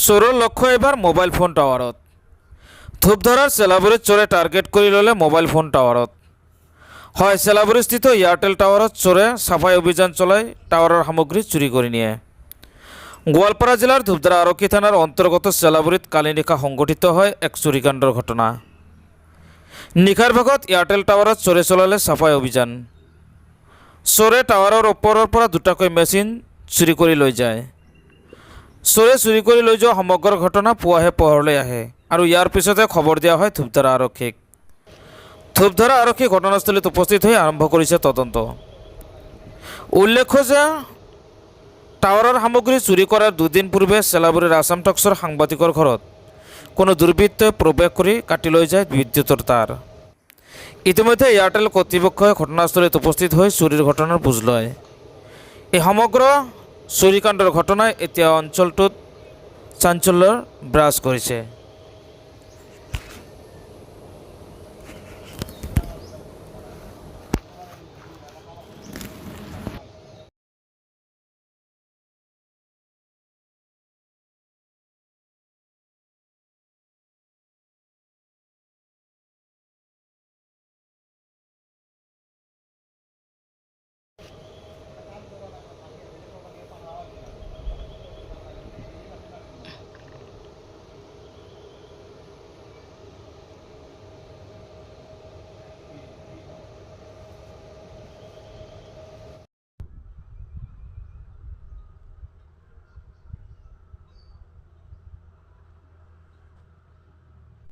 চোৰৰ লক্ষ্য এবাৰ মোবাইল ফোন টাৱাৰত। ধূপধাৰাৰ চেলাবুৰীত চোৰে টাৰ্গেট কৰি ল'লে মোবাইল ফোন টাৱাৰত। হয়, চেলাবুৰীস্থিত এয়াৰটেল টাৱাৰত চোৰে চাফাই অভিযান চলাই টাৱাৰৰ সামগ্ৰী চুৰি কৰি নিয়ে। গোৱালপাৰা জিলাৰ ধূপধাৰা আৰক্ষী থানাৰ অন্তৰ্গত চেলাবুৰীত কালি নিশা সংঘটিত হয় এক চুৰিকাণ্ডৰ ঘটনা। নিশাৰ ভাগত এয়াৰটেল টাৱাৰত চোৰে চলালে চাফাই অভিযান। চোৰে টাৱাৰৰ ওপৰৰ পৰা দুটাকৈ মেচিন চুৰি কৰি লৈ যায়। চোৰে চুৰি কৰি লৈ যোৱা সমগ্ৰ ঘটনা পুৱাহে পোহৰলৈ আহে আৰু ইয়াৰ পিছতে খবৰ দিয়া হয় ধূপধাৰা আৰক্ষীক। ধূপধাৰা আৰক্ষী ঘটনাস্থলীত উপস্থিত হৈ আৰম্ভ কৰিছে তদন্ত। উল্লেখ্য যে টাৱাৰৰ সামগ্ৰী চুৰি কৰাৰ দুদিন পূৰ্বে চেলাবুৰীৰ আসাম টক্সৰ সাংবাদিকৰ ঘৰত কোনো দুৰ্বৃত্তই প্ৰৱেশ কৰি কাটি লৈ যায় বিদ্যুতৰ তাঁৰ। ইতিমধ্যে এয়াৰটেল কৰ্তৃপক্ষই ঘটনাস্থলীত উপস্থিত হৈ চুৰিৰ ঘটনাৰ বুজ লয়। এই সমগ্ৰ চুৰিকাণ্ডৰ ঘটনাই এতিয়া অঞ্চলটোত চাঞ্চল্যৰ বিৰাজ কৰিছে।